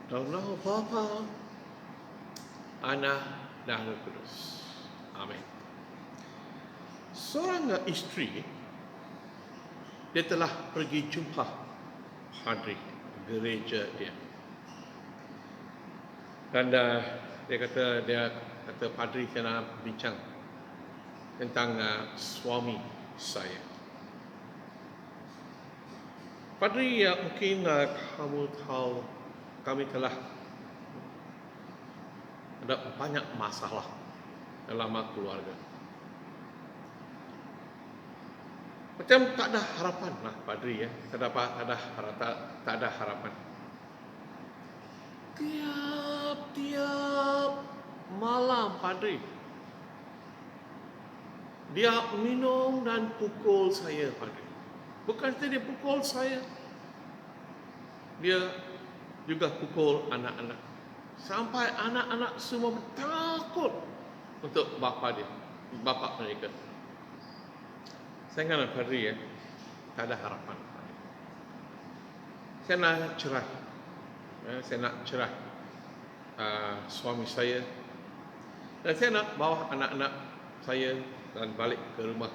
dalam nama Bapa, Anak, dan Roh Kudus. Amin. Seorang isteri, dia telah pergi jumpa padri gereja dia. Dan dia kata, padri, saya nak bincang tentang suami saya. Padri, mungkin kamu tahu kami telah ada banyak masalah dalam keluarga. Macam tak ada harapan lah, padri, tak ada harapan. Tiap malam, padri, dia minum dan pukul saya, padri. Bukan saja dia pukul saya, dia juga pukul anak-anak. Sampai anak-anak semua takut untuk bapa mereka. Saya ingat, padri, tak ada harapan. Saya nak cerai. Saya nak cerai suami saya. Dan saya nak bawa anak-anak saya dan balik ke rumah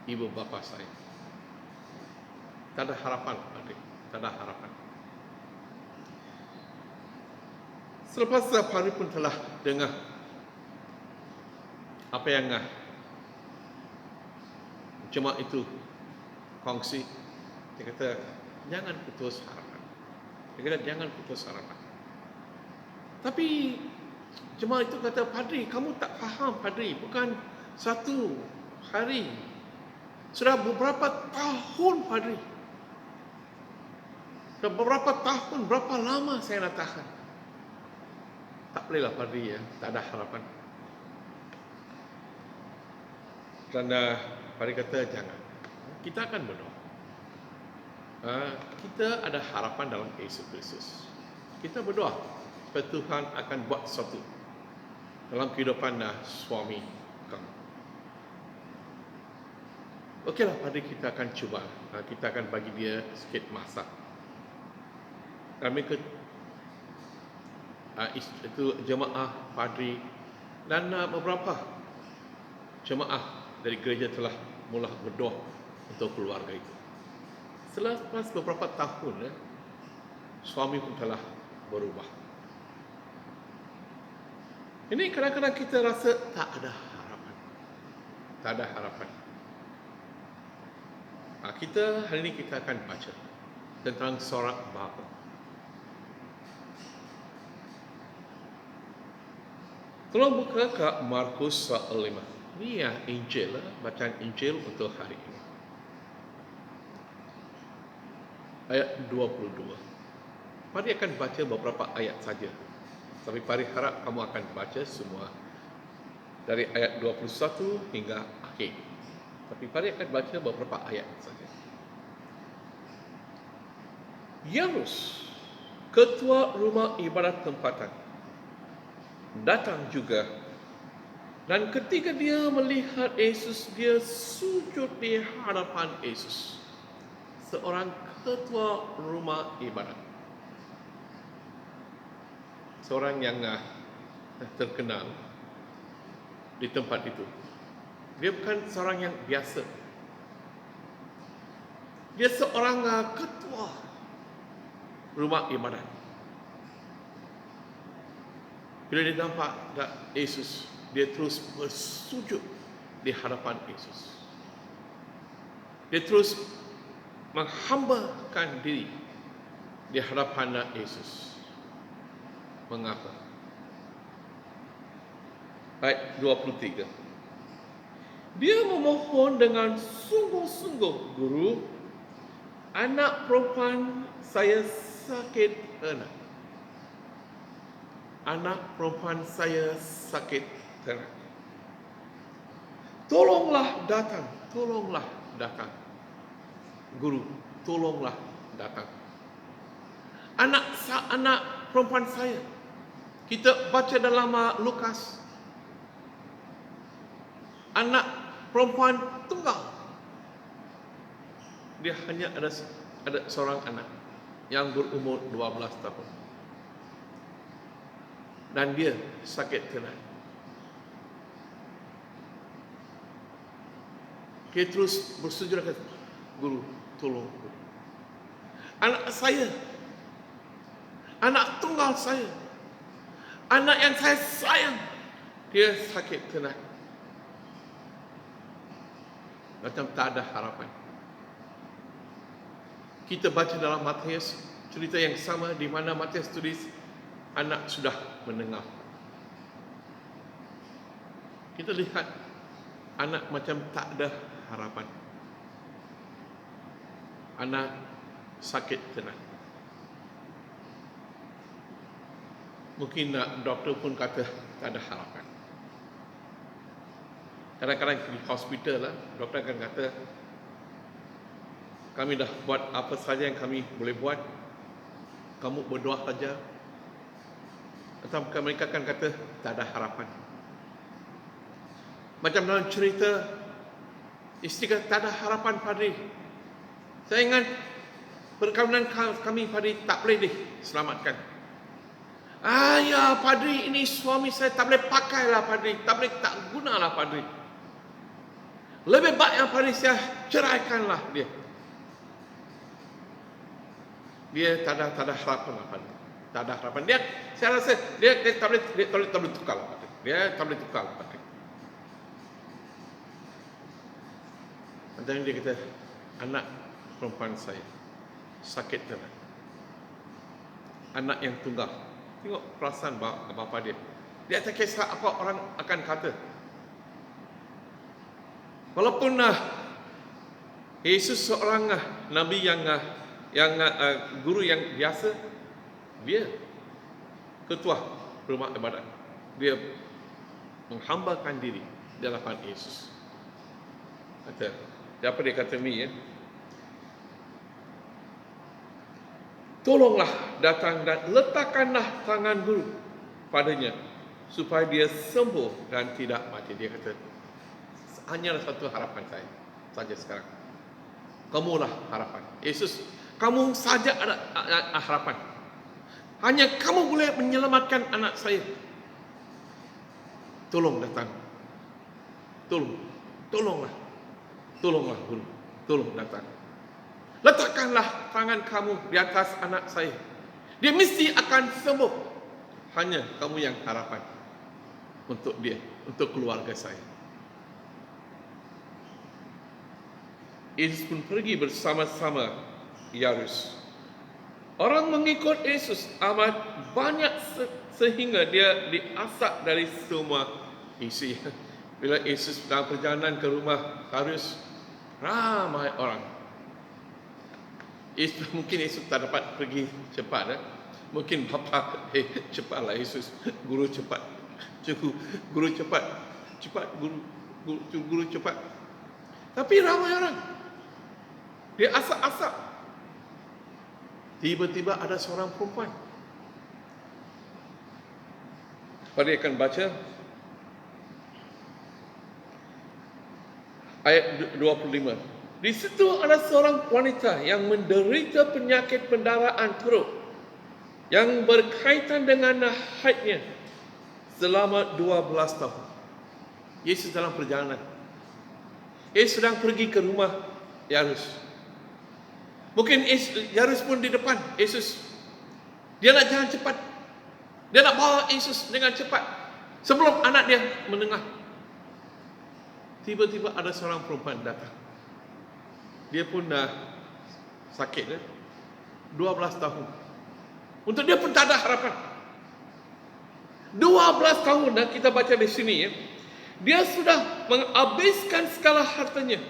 ibu bapa saya. Tak ada harapan, adik. Tak ada harapan. Selepas hari pun telah dengar apa yang jemaat itu kongsi. Dia kata, jangan putus harapan. Dia kata, jangan putus harapan. Tapi jemaat itu kata, padri, kamu tak faham, padri. Bukan satu hari. Sudah beberapa tahun, padri. Sudah beberapa tahun, berapa lama saya nak tahan. Tak bolehlah, padri, tak ada harapan. Dan padri kata, jangan. Kita akan berdoa. Kita ada harapan dalam Yesus Kristus. Kita berdoa supaya Tuhan akan buat sesuatu dalam kehidupan suami kamu. Okeylah, padri, kita akan cuba. Kita akan bagi dia sikit masa. Kami itu jemaah, padri dan beberapa jemaah dari gereja telah mula berdoa untuk keluarga itu. Selepas beberapa tahun, suami pun telah berubah. Ini kadang-kadang kita rasa tak ada harapan. Tak ada harapan. Hari ini kita akan baca tentang seorang bapa. Tolong buka ke Markus 5. Ini Injil, bacaan Injil untuk hari ini. Ayat 22. Pari akan baca beberapa ayat saja. Tapi Pari harap kamu akan baca semua dari ayat 21 hingga akhir. Tapi Pari akan baca beberapa ayat saja. Yairus, ketua rumah ibadat tempatan, datang juga. Dan ketika dia melihat Yesus, dia sujud di hadapan Yesus. Seorang ketua rumah ibadat. Seorang yang terkenal di tempat itu. Dia bukan seorang yang biasa. Dia seorang ketua rumah ibadat. Bila dia nampak Yesus, dia terus bersujud di hadapan Yesus. Dia terus menghambakan diri di hadapan Yesus. Mengapa? Ayat 23. Dia memohon dengan sungguh-sungguh, Guru, anak perempuan saya sakit ternak. Anak perempuan saya sakit ternak. Tolonglah datang. Guru, tolonglah datang. Anak perempuan saya. Kita baca dalam Lukas. Anak perempuan tunggal. Dia hanya ada seorang anak yang berumur 12 tahun. dan dia sakit tenat. Dia terus bersujud kata, "Guru, tolong guru. Anak saya, anak tunggal saya, anak yang saya sayang, dia sakit tenat." Macam tak ada harapan. Kita baca dalam Matius cerita yang sama di mana Matius tulis anak sudah mendengar. Kita lihat anak macam tak ada harapan. Anak sakit tenat. Mungkin doktor pun kata tak ada harapan. Kadang-kadang di hospital lah, doktor akan kata, kami dah buat apa saja yang kami boleh buat, kamu berdoa saja. Atau mereka akan kata tak ada harapan. Macam dalam cerita, isteri kata tak ada harapan Padri. Saya ingat perkahwinan kami Padri tak boleh diselamatkan. Ya Padri, ini suami saya tak boleh pakailah Padri, tak gunalah Padri. Lebih baik yang Padri saya ceraikanlah dia. Dia tak ada harapan lah Padri. Tak ada harapan. Dia, saya rasa dia tak boleh tukar lah Padri. Dia tak boleh tukar lah Padri. Macam dia kata, anak perempuan saya sakit tenat. Anak yang tunggal. Tengok perasaan bapa dia. Dia tak kisah apa orang akan kata. Walaupun Yesus seorang nabi yang guru yang biasa, dia ketua rumah ibadat. Dia menghambakan diri di hadapan Yesus. Apa dia kata ni ya? Tolonglah datang dan letakkanlah tangan guru padanya supaya dia sembuh dan tidak mati. Dia kata, hanyalah satu harapan saya saja sekarang. Kamulah harapan. Yesus, kamu saja ada harapan. Hanya kamu boleh menyelamatkan anak saya. Tolong datang. Tolonglah guru. Tolong datang. Letakkanlah tangan kamu di atas anak saya. Dia mesti akan sembuh. Hanya kamu yang harapan untuk dia, untuk keluarga saya. Yesus pun pergi bersama-sama Yairus. Orang mengikut Yesus amat banyak sehingga dia diasak dari semua isi. Bila Yesus dalam perjalanan ke rumah Yairus, ramai orang. Mungkin Yesus tak dapat pergi cepat. Mungkin bapa, cepatlah Yesus, guru cepat. Guru cepat. Guru cepat. Tapi ramai orang. Dia asak-asak. Tiba-tiba ada seorang perempuan. Mari akan baca ayat 25. Di situ ada seorang wanita yang menderita penyakit pendaraan teruk yang berkaitan dengan haidnya selama 12 tahun. Yesus dalam perjalanan. Yesus sedang pergi ke rumah Yairus. Mungkin Yairus pun di depan Yesus. Dia nak jalan cepat. Dia nak bawa Yesus dengan cepat sebelum anak dia mendengar. Tiba-tiba ada seorang perempuan datang. Dia pun dah sakit 12 tahun. Untuk dia pun tak ada harapan. 12 tahun kita baca di sini ya. Dia sudah menghabiskan segala hartanya.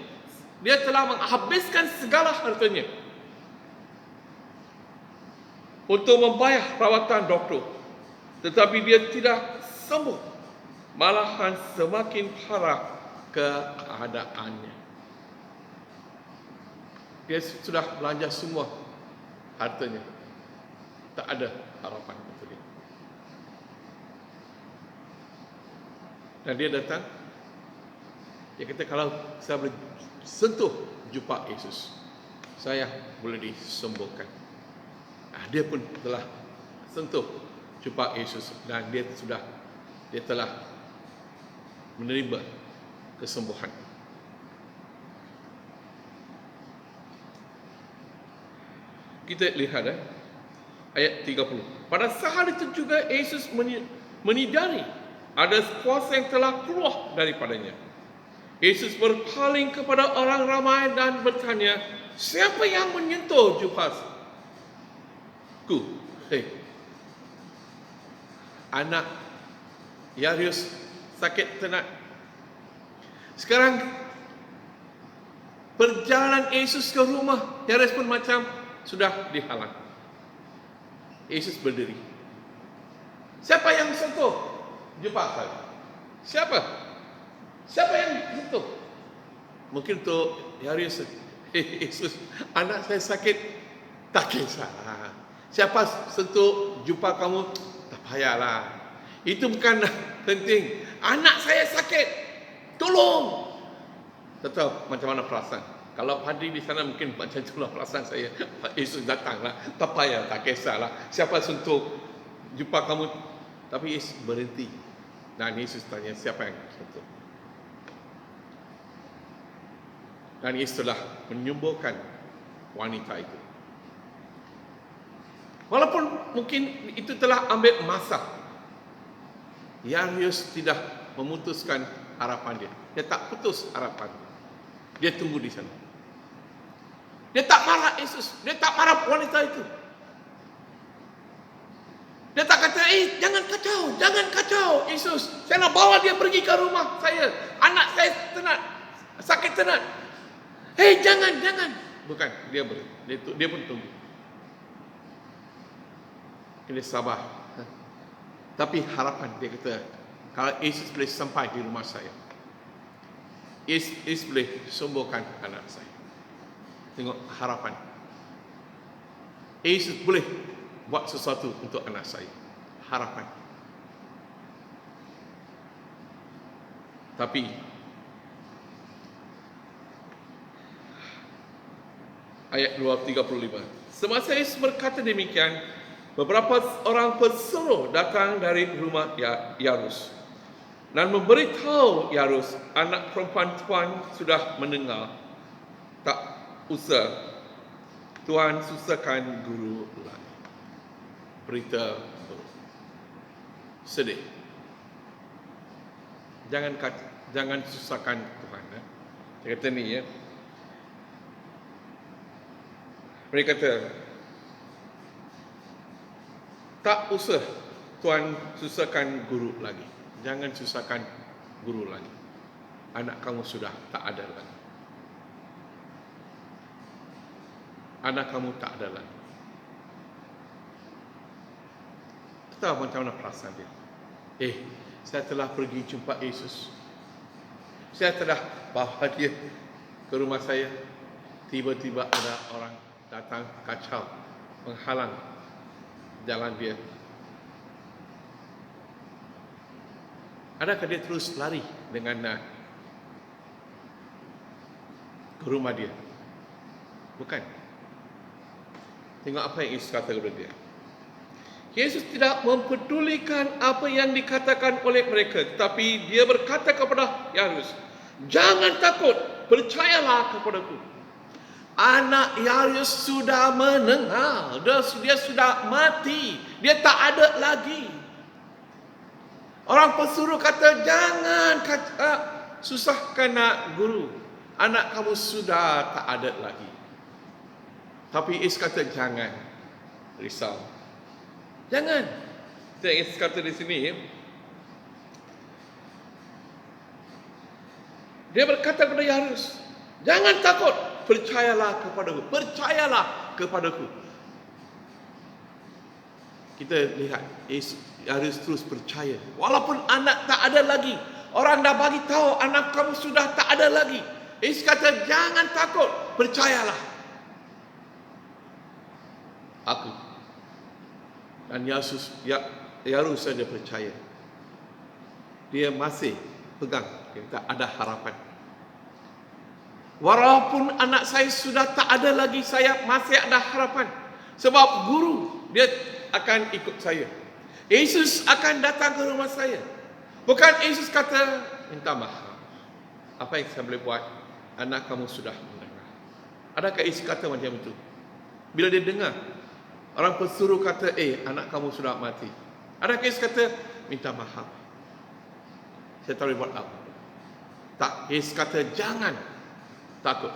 Dia telah menghabiskan segala hartanya untuk membayar perawatan doktor. Tetapi dia tidak sembuh. Malahan semakin parah keadaannya. Dia sudah belanja semua hartanya. Tak ada harapan untuk dia. Dan dia datang. Dia kata, kalau saya boleh sentuh jubah Yesus, saya boleh disembuhkan. Dia pun telah sentuh jumpa Yesus dan dia telah menerima kesembuhan. Kita lihat ayat 30. Pada saat itu juga Yesus menyadari ada kuasa yang telah keluar daripadanya. Yesus berpaling kepada orang ramai dan bertanya, siapa yang menyentuh jubahku? Anak Yairus sakit tenat. Sekarang perjalanan Yesus ke rumah Yairus pun macam sudah dihalang. Yesus berdiri. Siapa yang sentuh jubah saya? Siapa yang sentuh? Mungkin untuk Yairus, Yesus, anak saya sakit, tak kisah. Siapa sentuh jubah kamu? Tak payahlah. Itu bukan penting. Anak saya sakit, tolong. Tetap macam mana perasaan? Kalau padri di sana mungkin macam itulah perasaan saya. Yesus datanglah, tak payah, tak kisahlah. Siapa sentuh jubah kamu? Tapi Yesus berhenti. Dan Yesus tanya, siapa yang sentuh? Dan Yesus telah menyembuhkan wanita itu. Walaupun mungkin itu telah ambil masa, Yairus tidak memutuskan harapan dia. Dia tak putus harapan. Dia tunggu di sana. Dia tak marah Yesus. Dia tak marah wanita itu. Dia tak kata, jangan kacau Yesus. Saya nak bawa dia pergi ke rumah saya. Anak saya sakit tenat. Jangan. Bukan, dia pun tunggu. Dia sabar. Tapi harapan, dia kata, kalau Yesus boleh sampai di rumah saya, Yesus boleh sembuhkan anak saya. Tengok harapan. Yesus boleh buat sesuatu untuk anak saya. Harapan. Tapi ayat 235. Semasa Yesus berkata demikian, beberapa orang pesuruh datang dari rumah Yairus dan memberitahu Yairus, anak perempuan Tuhan sudah meninggal. Tak usah Tuhan susahkan guru lagi. Berita sedih. Jangan susahkan Tuhan. Dia kata ni ya. Mereka kata, tak usah Tuhan susahkan guru lagi. Jangan susahkan guru lagi. Anak kamu sudah tak ada lagi. Anak kamu tak ada lagi. Tahu macam mana perasaan dia? Saya telah pergi jumpa Yesus. Saya telah bawa dia ke rumah saya. Tiba-tiba ada orang datang kacau, menghalang jalan dia. Adakah dia terus lari dengan ke rumah dia? Bukan. Tengok apa yang Yesus kata kepada dia. Yesus tidak mempedulikan apa yang dikatakan oleh mereka, tetapi dia berkata kepada Yairus, jangan takut, percayalah kepadaku. Anak Yairus sudah meninggal, dia sudah mati, dia tak ada lagi. Orang pesuruh kata, jangan susahkan guru, anak kamu sudah tak ada lagi. Tapi Yesus kata, jangan risau. Jangan. Yesus kata di sini, dia berkata kepada Yairus, jangan takut, percayalah kepadaku. Percayalah kepadaku. Kita lihat Yesus harus terus percaya. Walaupun anak tak ada lagi, orang dah bagi tahu anak kamu sudah tak ada lagi. Yesus kata, jangan takut, percayalah aku. Dan Yairus saja percaya. Dia masih pegang, kita ada harapan. Walaupun anak saya sudah tak ada lagi, saya masih ada harapan. Sebab guru, dia akan ikut saya. Yesus akan datang ke rumah saya. Bukan Yesus kata, minta maaf. Apa yang saya boleh buat? Anak kamu sudah mendengar. Adakah Yesus kata macam itu? Bila dia dengar, orang pesuruh kata, anak kamu sudah mati. Adakah Yesus kata, minta maaf. Saya tahu buat apa. Tak, Yesus kata, jangan takut.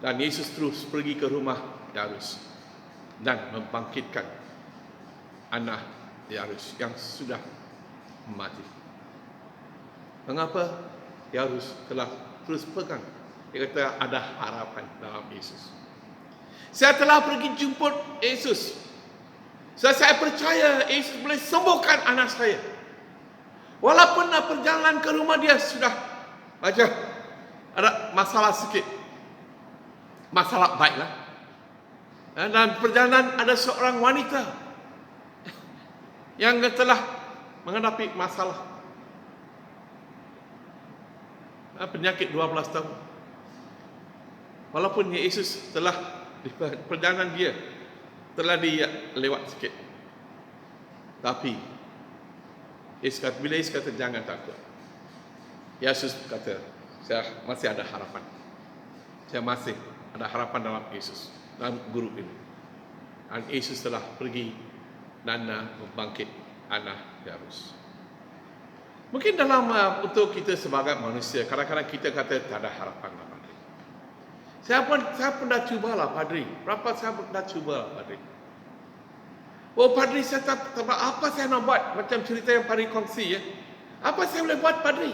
Dan Yesus terus pergi ke rumah Yairus dan membangkitkan anak Yairus yang sudah mati. Mengapa Yairus telah terus pegang? Dia kata ada harapan dalam Yesus. Saya telah pergi jemput Yesus. Saya percaya Yesus boleh sembuhkan anak saya. Walaupun perjalanan ke rumah dia sudah macam ada masalah sikit. Masalah baiklah. Dan perjalanan ada seorang wanita yang telah menghadapi masalah penyakit 12 tahun. Walaupun Yesus telah di perjalanan dia telah dia lewat sikit. Tapi bila Yesus kata jangan takut, Yesus kata saya masih ada harapan. Saya masih ada harapan dalam Yesus, dalam guru ini. Dan Yesus telah pergi dan membangkit anak Yairus. Mungkin dalam untuk kita sebagai manusia, kadang-kadang kita kata tak ada harapan lah, Padri. Saya pun dah cubalah, Padri. Berapa saya pun dah cubalah, Padri. Oh, Padri, saya tak tahu apa saya nak buat. Macam cerita yang Padri kongsi, ya. Apa saya boleh buat, Padri?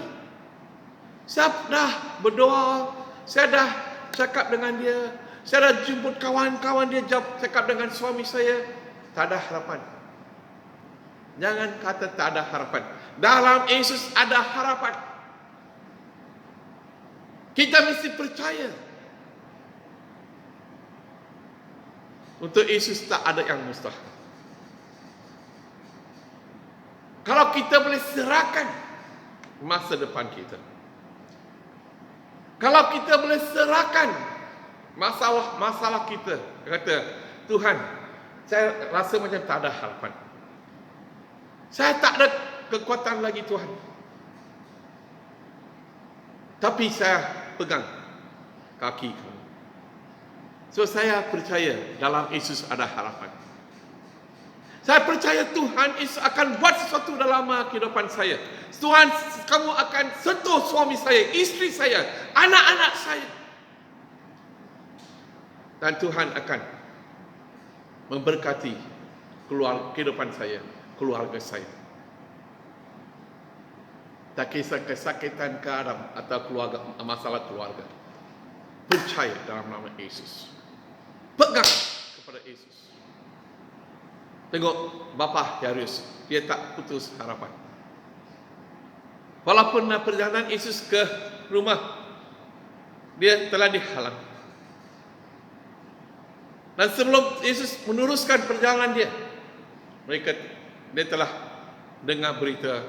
Saya dah berdoa, saya dah cakap dengan dia, saya dah jemput kawan-kawan dia, cakap dengan suami saya, tak ada harapan. Jangan kata tak ada harapan. Dalam Yesus ada harapan. Kita mesti percaya. Untuk Yesus tak ada yang mustahil. Kalau kita boleh serahkan masa depan kita, kalau kita boleh serahkan masalah kita, kata Tuhan, saya rasa macam tak ada harapan. Saya tak ada kekuatan lagi, Tuhan. Tapi saya pegang kaki kamu. So saya percaya dalam Yesus ada harapan. Saya percaya Tuhan Yesus akan buat sesuatu dalam kehidupan saya. Tuhan, kamu akan sentuh suami saya, isteri saya, anak-anak saya. Dan Tuhan akan memberkati kehidupan saya, keluarga saya. Tak kisah kesakitan ke Adam atau keluarga, masalah keluarga. Percaya dalam nama Yesus. Pegang kepada Yesus. Tengok bapa Yairus, dia tak putus harapan. Walaupun perjalanan Yesus ke rumah, dia telah dihalang. Dan sebelum Yesus meneruskan perjalanan dia telah dengar berita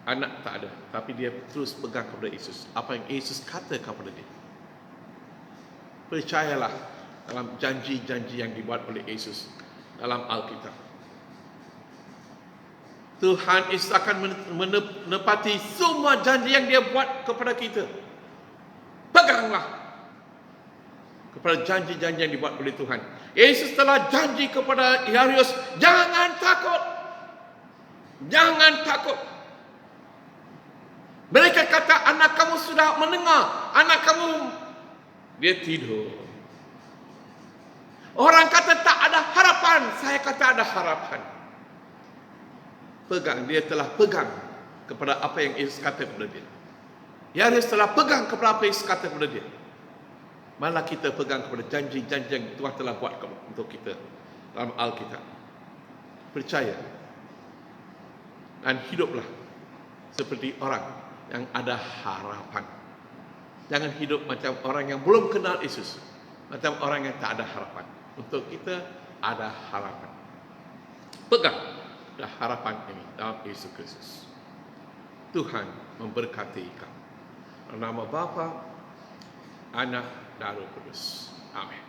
anak tak ada, tapi dia terus pegang kepada Yesus. Apa yang Yesus kata kepada dia. Percayalah dalam janji-janji yang dibuat oleh Yesus dalam Alkitab. Tuhan Yesus akan menepati semua janji yang dia buat kepada kita. Peganglah kepada janji-janji yang dibuat oleh Tuhan. Yesus telah janji kepada Yairus, jangan takut. Jangan takut. Mereka kata anak kamu sudah mendengar, anak kamu dia tidur. Orang kata tak ada harapan, saya kata ada harapan. Pegang, dia telah pegang kepada apa yang Yesus kata kepada dia. Yairus telah pegang kepada apa yang Yesus kata kepada dia. Malah kita pegang kepada janji-janji yang Tuhan telah buat untuk kita dalam Alkitab. Percaya dan hiduplah seperti orang yang ada harapan. Jangan hidup macam orang yang belum kenal Yesus, macam orang yang tak ada harapan. Untuk kita ada harapan. Pegang harapan ini dalam Yesus Kristus. Tuhan memberkati kamu. Dalam nama Bapa, Anak dan Roh Kudus. Amin.